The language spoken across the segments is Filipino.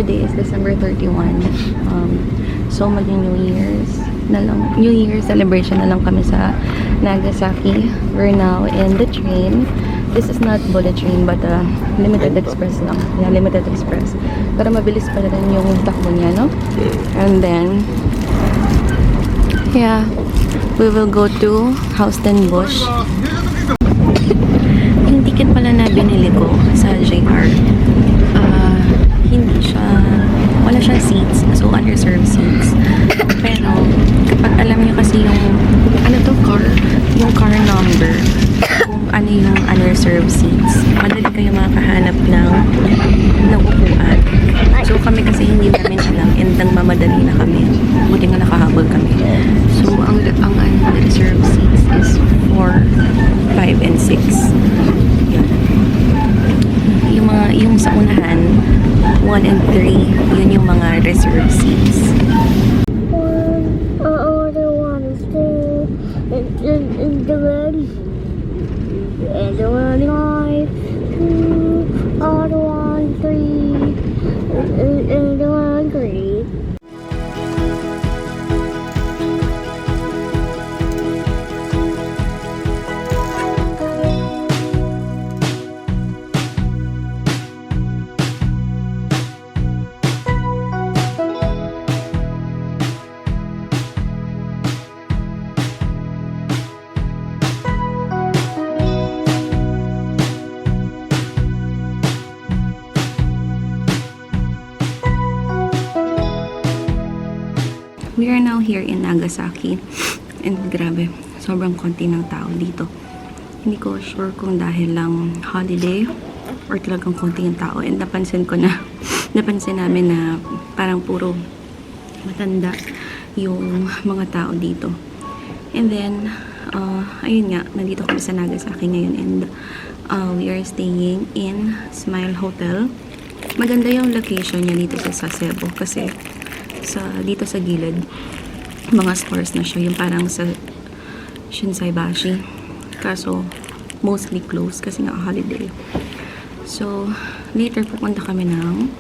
today is December 31. So maging New Year's celebration na lang kami sa Nagasaki. We're now in the train. This is not bullet train but limited express lang. Yeah, limited express. Pero mabilis pa rin yung takbo niya, no? And then yeah, we will go to Houston Bush. Yung ticket pala na binili ko sa JR, wala siya seats, so unreserved seats. Pero kapag alam niyo kasi yung yung car number, kung ano yung unreserved seats, madali kayo makakahanap ng upuan. So kami kasi hindi namin alam and nagmamadali na kami, buti nga nakahabol kami. So ang reserved seats is 4, 5, and 6. Yung sa unahan, 1 and 3, yun yung mga reserved seats. Other one is 2, and the red, and the one 5, 2, other one 3, and the one 3. We are now here in Nagasaki and grabe, sobrang konti ng tao dito. Hindi ko sure kung dahil lang holiday or talagang konti yung tao, and napansin namin na parang puro matanda yung mga tao dito. And then ayun nga, nandito kami sa Nagasaki ngayon and we are staying in Smile Hotel. Maganda yung location niya dito sa Sasebo kasi dito sa gilid mga stores na siya, yung parang sa Shinsaibashi, kaso mostly closed kasi nga holiday. So later pupunta kami ng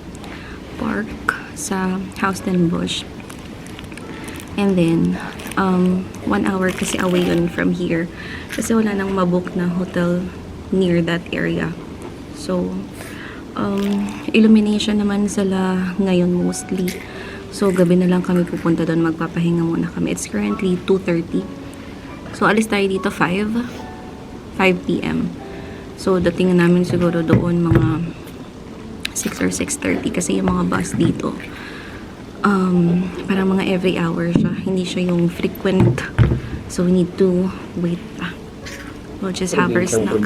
park sa Houston Bush, and then 1 hour kasi away yun from here kasi wala nang mabook na hotel near that area. So illumination naman sila ngayon mostly. So, gabi na lang kami pupunta doon. Magpapahinga muna kami. It's currently 2:30. So, alis tayo dito 5 p.m. So, dating namin siguro doon mga 6 or 6:30 kasi yung mga bus dito parang mga every hour siya. Hindi siya yung frequent. So, we need to wait pa. We'll just have our snack.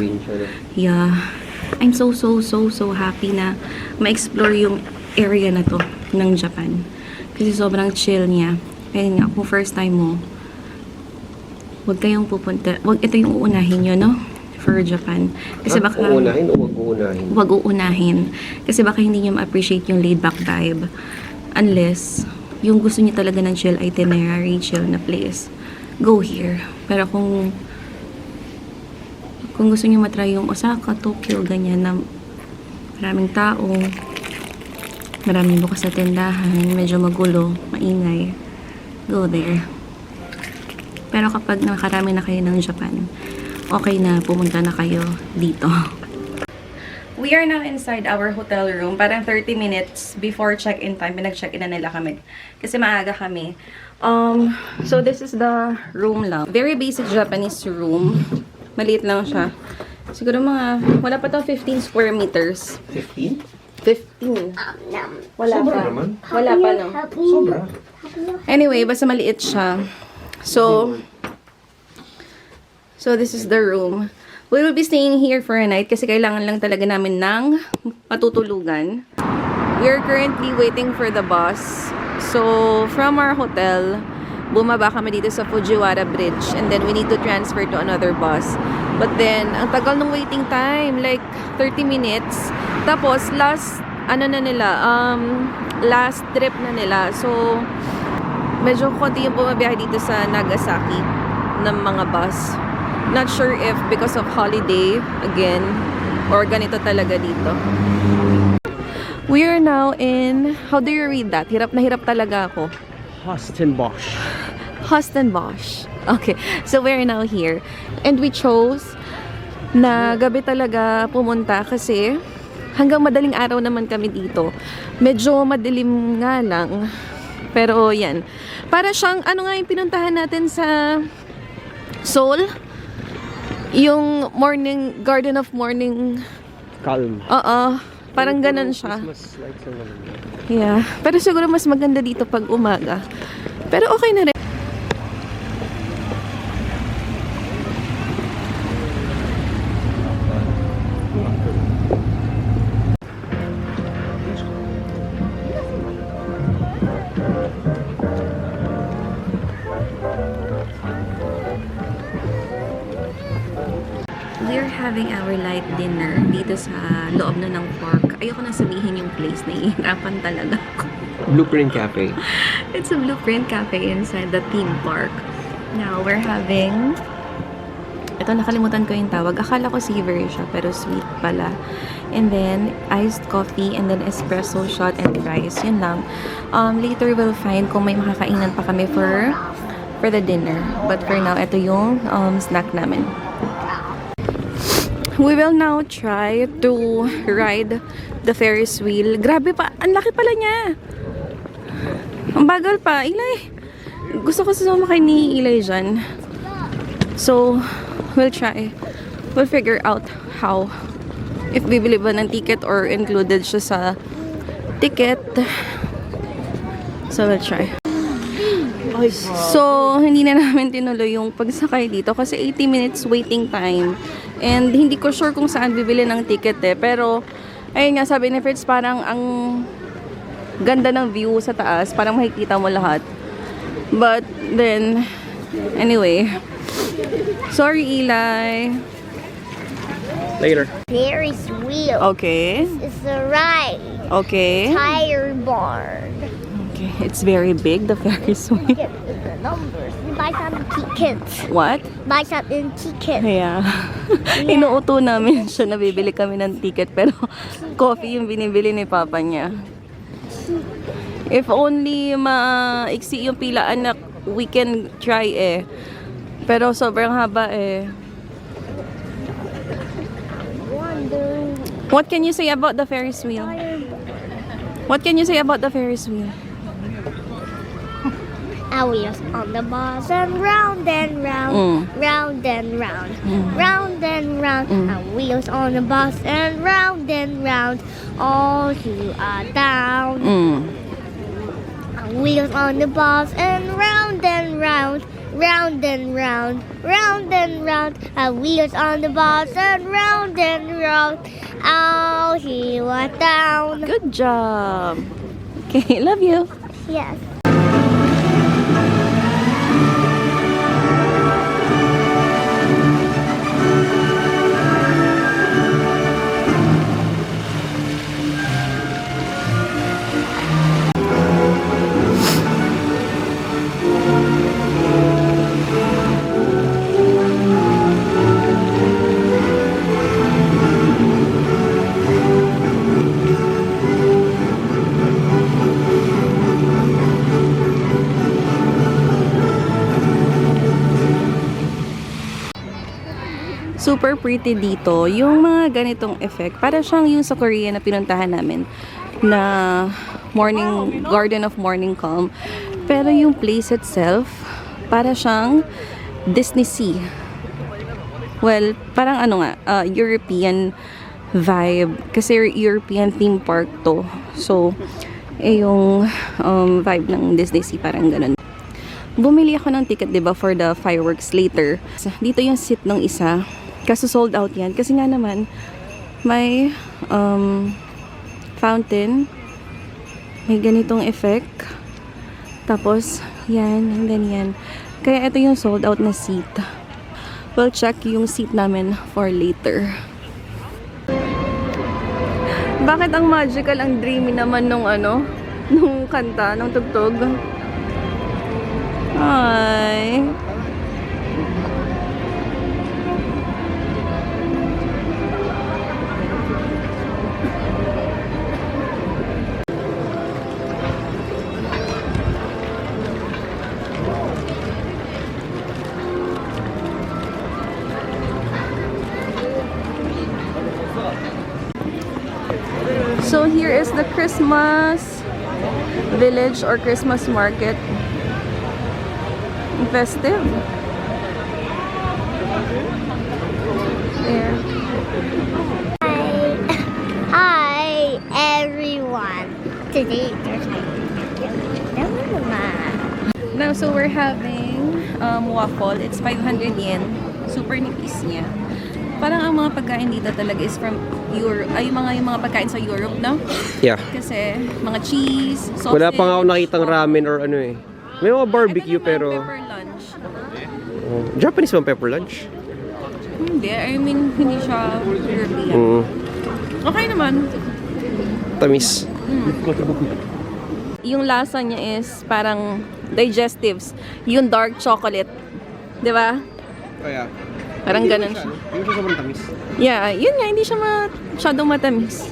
Yeah. I'm so happy na ma-explore yung area na to ng Japan. Kasi sobrang chill niya. Kaya nga, kung first time mo, huwag kayong pupunta. Ito yung uunahin nyo, no? For Japan. Kasi baka... Uunahin o wag uunahin? Wag uunahin. Kasi baka hindi nyo ma-appreciate yung laid-back vibe. Unless, yung gusto nyo talaga ng chill itinerary, chill na place. Go here. Pero kung gusto nyo matry yung Osaka, Tokyo, ganyan na maraming tao, maraming bukas sa tindahan, medyo magulo, maingay, go there. Pero kapag nakarami na kayo ng Japan, okay na, pumunta na kayo dito. We are now inside our hotel room. Parang 30 minutes before check-in time, pinag-check-in na nila kami. Kasi maaga kami. So this is the room lang. Very basic Japanese room. Maliit lang siya. Siguro mga, wala pa to 15 square meters. 15? 15. Wala Sobra pa. naman. Wala pa, no? Sobra. Anyway, basta maliit siya. So this is the room. We will be staying here for a night kasi kailangan lang talaga namin ng matutulugan. We are currently waiting for the bus. So, from our hotel, bumaba kami dito sa Fujiwara Bridge and then we need to transfer to another bus. But then, ang tagal ng waiting time, like 30 minutes. Tapos, last trip na nila. So, medyo konti yung bumabiyahe dito sa Nagasaki ng mga bus. Not sure if because of holiday, again, or ganito talaga dito. We are now in, how do you read that? Hirap na hirap talaga ako. Hostenbosch. Hostenbosch. Okay, so we're now here. And we chose na gabi talaga pumunta kasi hanggang madaling araw naman kami dito. Medyo madilim nga lang. Pero yan. Para siyang, ano nga yung pinuntahan natin sa Seoul? Yung morning, Garden of Morning. Calm. Oo. Parang ganun siya. Christmas lights ang naman. Yeah. Pero siguro mas maganda dito pag umaga. Pero okay na rin. We're having our light dinner dito sa loob na ng park. Ayoko na sabihin yung place, naiihirapan talaga ako. Blueprint Cafe. It's a Blueprint Cafe inside the theme park. Now, we're having... Ito, nakalimutan ko yung tawag. Akala ko savory siya, pero sweet pala. And then, iced coffee, and then espresso shot and fries. Yun lang. Later, we'll find kung may makakainan pa kami for the dinner. But for now, ito yung snack namin. We will now try to ride the Ferris wheel. Grabe pa, ang laki pala niya. Ang bagal pa, Eli. Gusto ko sumakay ni Eli dyan. So, we'll try. We'll figure out how. If bibili ba ng ticket or included siya sa ticket. So, we'll try. So, hindi na namin tinuloy yung pagsakay dito kasi 80 minutes waiting time. And hindi ko sure kung saan bibili ng ticket eh. Pero, ayun nga, sabi ni Fritz, parang ang ganda ng view sa taas. Parang makikita mo lahat. But, then, anyway. Sorry, Eli. Later. Ferris wheel. Okay. It's a ride. Okay. Tire barn. Okay. It's very big, the Ferris wheel. Get the numbers. Buy some tickets. What? Buy some tickets. Kaya, inuuto namin siya na bibili kami ng ticket. Pero, coffee yung binibili ni Papa niya. If only maiksi yung pila, anak, we can try eh. Pero sobrang haba eh. Wonder. What can you say about the Ferris wheel? What can you say about the Ferris wheel? Our wheels on the bus and round and round, round and round, round and round. Our wheels on the bus and round, all to our down. Our wheels on the bus and round, round and round, round and round. Our wheels on the bus and round, all to our down. Good job. Okay, love you. Yes. Super pretty dito. Yung mga ganitong effect, para siyang yung sa Korea na pinuntahan namin na morning, Garden of Morning Calm. Pero yung place itself, para siyang Disney Sea. Well, parang ano nga, European vibe. Kasi European theme park to. So, yung vibe ng Disney Sea, parang ganun. Bumili ako ng ticket, diba, for the fireworks later. Dito yung seat ng isa. Kaso sold out yan. Kasi nga naman, may fountain. May ganitong effect. Tapos, yan, and then yan. Kaya ito yung sold out na seat. We'll check yung seat namin for later. Bakit ang magical, ang dreamy naman nung ano, nung kanta, nung tugtog? Ay. is the Christmas village or Christmas market. Festive. There. Hi, everyone. Today there's Now, so we're having waffle. It's 500 yen. Super nipis niya. Parang ang mga pagkain dito talaga is from Europe. Ay, yung mga pagkain sa Europe, no? Yeah. Kasi mga cheese, sausage. Wala pa nga ako nakitang ramen or ano eh. May mga barbecue Ito naman, pero... pepper lunch. Oh, Japanese bang pepper lunch? Hindi. I mean, hindi siya European. Okay naman. Tamis. Yung lasa niya is parang digestives. Yung dark chocolate. Di ba? Kaya. Parang ganun siya. Hindi siya sobrang tamis. Yeah, yun nga, hindi siya masyadong matamis.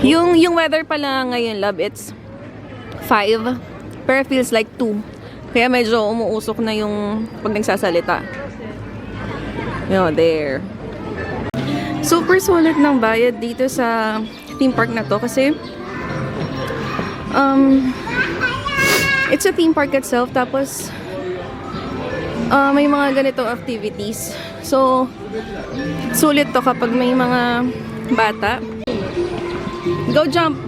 Yung weather pala ngayon, love, it's 5. Pero feels like 2. Kaya medyo umuusok na yung pag nagsasalita. Yo, there. Super sulit ng bayad dito sa theme park na to kasi it's a theme park itself, tapos may mga ganitong activities. So, sulit to kapag may mga bata. Go jump!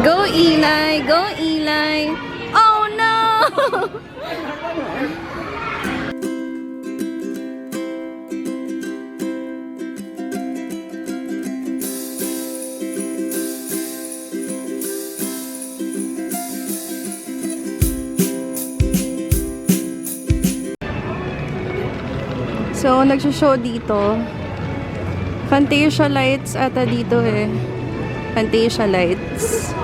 Go Eli! Go Eli! Oh no! So, nagsho-show dito. Fantasia lights ata dito eh. Fantasia lights.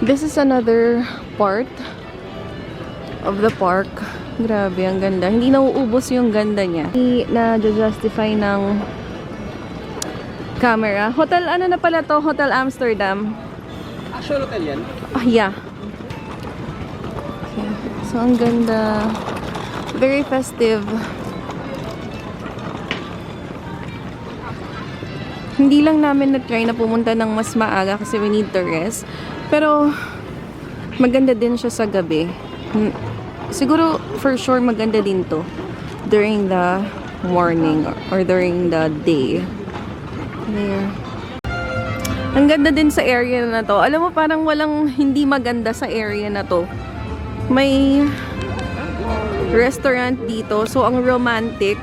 This is another part of the park. Grabe, ang ganda. Hindi nauubos yung ganda niya. Hindi na-justify ng camera. Hotel, ano na pala to? Hotel Amsterdam. Actual hotel yan? Ah, yeah. Okay. So, ang ganda. Very festive. Hindi lang namin na-try na pumunta ng mas maaga kasi we need to rest. Pero, maganda din siya sa gabi. Siguro, for sure, maganda din to during the morning or during the day. There. Ang ganda din sa area na to. Alam mo, parang walang hindi maganda sa area na to. May restaurant dito. So, ang romantic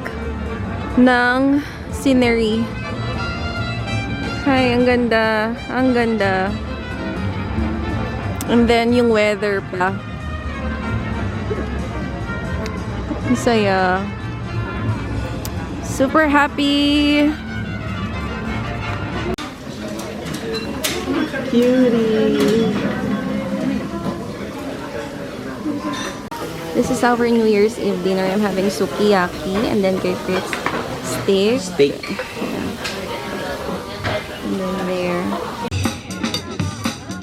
ng scenery. Ay, ang ganda. Ang ganda. And then, yung weather pa. Masaya. Super happy. Cutie. This is our New Year's Eve dinner. I'm having sukiyaki and then kay Fritz steak. Steak. And then there.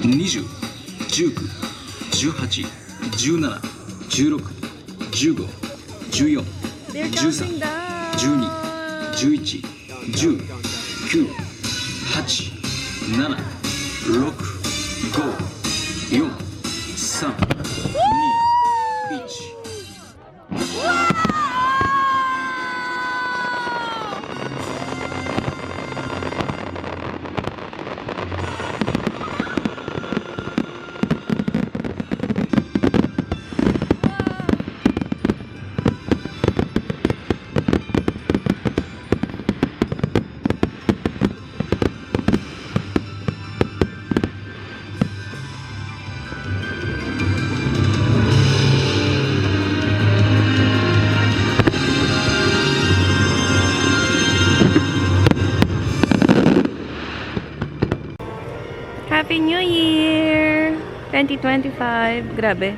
20、19、18、17、16、15、14、13、12、11、10、9、8、7、6、5、4、3、2、1。Happy New Year! 2025. Grabe.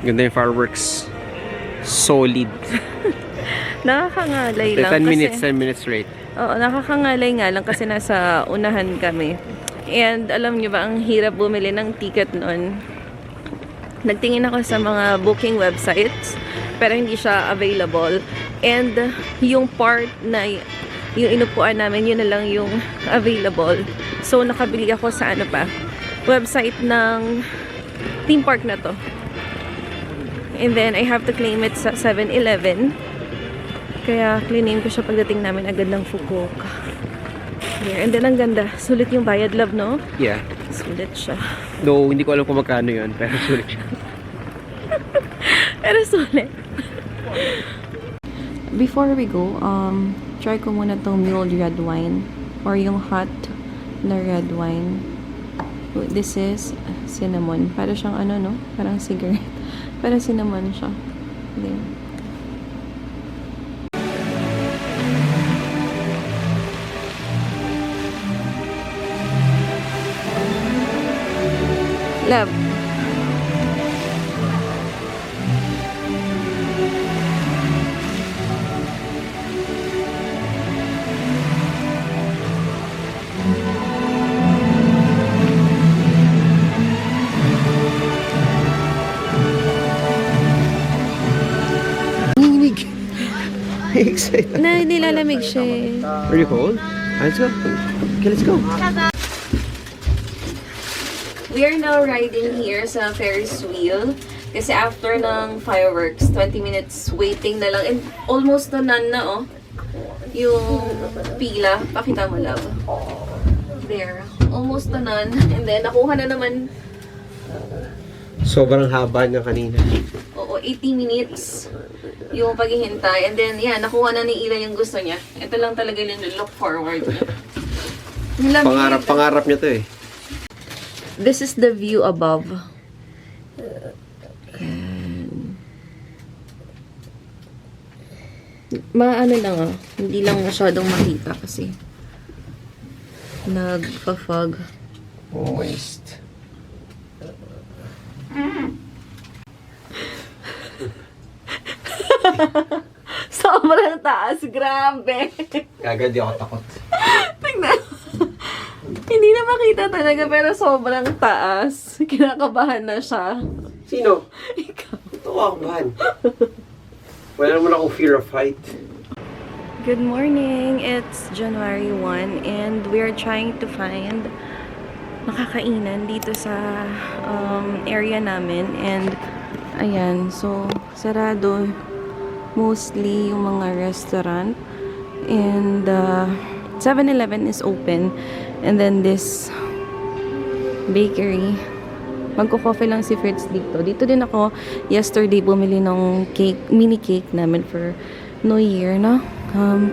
Ganda yung fireworks. Solid. Nakakangalay lang 10 minutes, kasi... 10 minutes late. Oo, nakakangalay nga lang kasi nasa unahan kami. And alam nyo ba, ang hirap bumili ng ticket noon. Nagtingin ako sa mga booking websites, pero hindi siya available. And yung part na yung inupuan namin, yun na lang yung available. So, nakabili ako sa ano pa, website ng theme park na to. And then, I have to claim it sa 7-Eleven. Kaya, claim ko siya pagdating namin agad ng Fukuoka. There. And then, ang ganda. Sulit yung bayad, love, no? Yeah. Sulit siya. Though, hindi ko alam kung magkano yun, pero sulit siya. Pero sulit. Before we go, try ko muna tong mulled red wine or yung hot na red wine. This is cinnamon. Para siyang ano, no? Parang cigarette. Parang cinnamon siya. There. Love. Nanginig. Excited. Na nilalamig siya eh. Are you cold? Let's go. Okay, let's go. We are now riding here sa Ferris wheel. Kasi after ng fireworks, 20 minutes waiting na lang. And almost na none na, oh. Yung pila. Pakita mo, love. There. Almost na none. And then, nakuha na naman, Sobrang haba niya kanina. oo, 80 minutes yung paghihintay. And then, yan, nakuha na ni Ila yung gusto niya. Ito lang talaga yung look forward niya. Ang lamig. Pangarap niya to eh. This is the view above. Ayan. Maano lang ah. Hindi lang masyadong makita kasi nagpa-fog. Moist. Sobrang taas. Grabe. Kagad di ako takot. Tingnan. Hindi na makita talaga pero sobrang taas. Kinakabahan na siya. Sino? Ikaw. Ito ako, man. Wala naman akong fear of height. Good morning. It's January 1 and we are trying to find makakainan dito sa area namin. And ayan, so sarado mostly yung mga restaurant. And 7-Eleven is open. And then this bakery. Magko-coffee lang si Fritz dito. Dito din ako yesterday bumili ng cake, mini cake namin for New Year, no?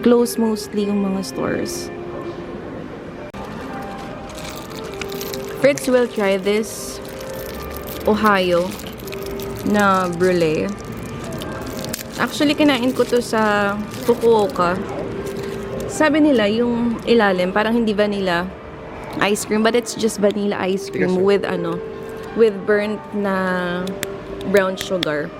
Close mostly yung mga stores. Fritz will try this Ohio na brulee. Actually, kinain ko to sa Fukuoka. Sabi nila, yung ilalim, parang hindi vanilla ice cream, but it's just vanilla ice cream with, with burnt na brown sugar.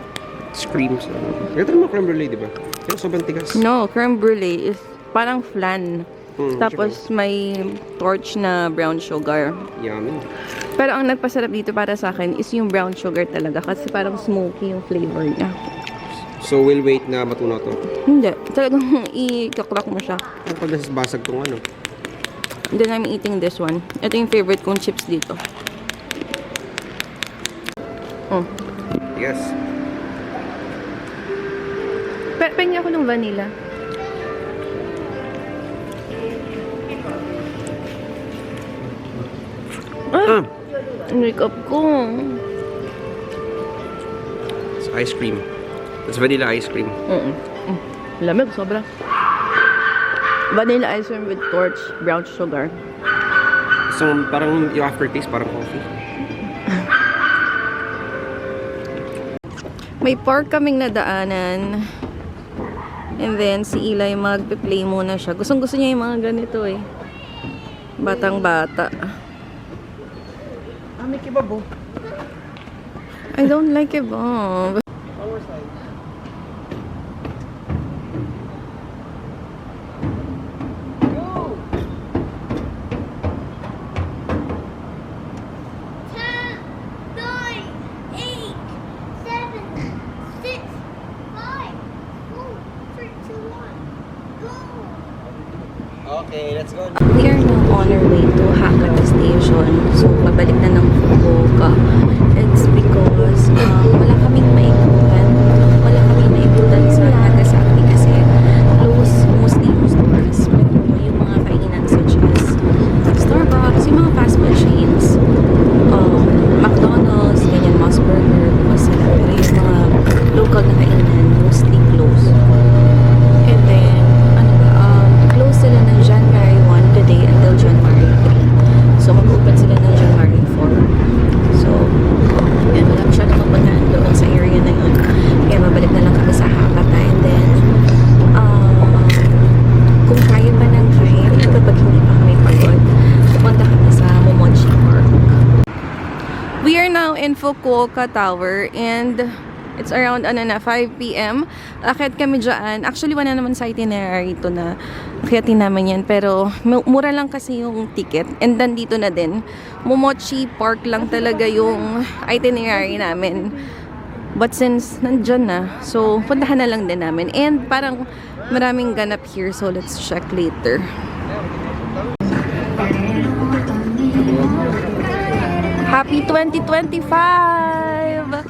Screams. Ito naman creme brulee, di ba? Pero sobrang tigas. No, creme brulee is parang flan. Mm, Tapos may torch na brown sugar. Yummy. Pero ang nagpasarap dito para sa akin is yung brown sugar talaga kasi parang smoky yung flavor niya. So, we'll wait na matunaw to. Hindi. Talagang i-crack mo siya. Ang pag nasasbasag tong ano. And then I'm eating this one. Ito yung favorite kong chips dito. Oh. Yes. Pengi ako ng vanilla. Ah! Makeup ko. It's ice cream. It's vanilla ice cream. Lamig, sobra. Vanilla ice cream with torch, brown sugar. So, parang yung aftertaste, parang coffee. May park kaming nadaanan. And then, si Eli magpe-play muna siya. Gustong-gusto niya yung mga ganito eh. Batang-bata. Ah, may kebab oh. I don't like kebab. Okay, let's go. We are now on our way to Hakata Station. So, pabalik na ng Fukuoka. It's because wala kaming maikutan. Wala kaming maikutan sa Nagasaki kasi close mostly yung stores. Pero yung mga kainan such as Starbucks, yung mga fast food chains, McDonald's, ganyan, Moss Burger, masala. Pero yung mga local na kainan, mostly close. And then, close sila ng January 1 today until January 3. So, mag-open sila ng January 4. So, yan, wala masyadong mapuntahan doon sa area na yun. Kaya babalik na lang kami sa Hakata. And then, kung kaya pa ng kaya, kapag hindi pa kami pagod, pupunta kami sa Momochi Park. We are now in Fukuoka Tower and it's around 5 p.m. Akit kami dyan. Actually, wala naman sa itinerary ito na akitin namin yan. Pero, mura lang kasi yung ticket. And then, dito na din. Momochi Park lang talaga yung itinerary namin. But since nandyan na, so, puntahan na lang din namin. And parang maraming ganap here. So, let's check later. Happy 2025!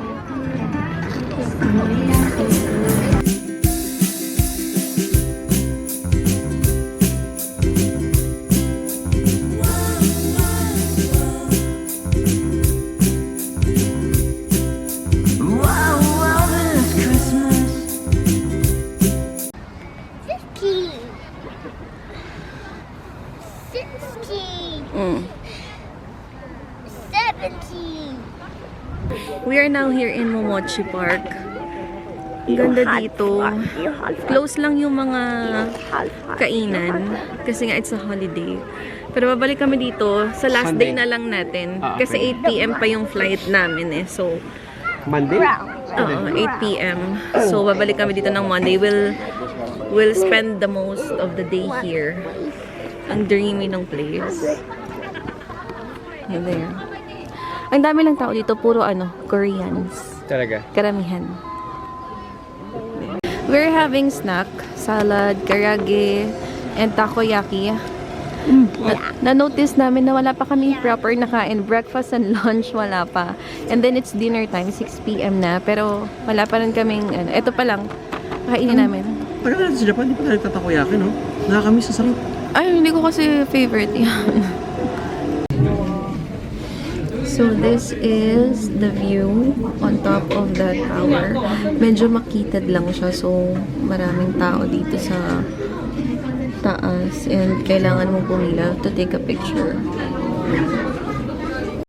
We are now here in Momochi Park. Ang ganda dito. Close lang yung mga kainan kasi nga it's a holiday. Pero babalik kami dito sa last day na lang natin kasi 8 p.m. pa yung flight namin eh. So, Monday? 8 p.m. So, babalik kami dito ng Monday. We'll spend the most of the day here. Ang dreamy ng place. Yun there. Ang dami lang tao dito, puro Koreans. Talaga? Karamihan. We're having snack, salad, karage, and takoyaki. Na-notice namin na wala pa kami proper nakain. Breakfast and lunch, wala pa. And then it's dinner time, 6 p.m. na. Pero wala pa rin kaming, ito pa lang, kainin namin. Tagal natin sa Japan, di pa tayo nagtatakoyaki, no? Nakakamiss sa sarap. Ay, hindi ko kasi favorite yan. So, this is the view on top of the tower. Medyo makitid lang siya. So, maraming tao dito sa taas. And kailangan mong pumila to take a picture.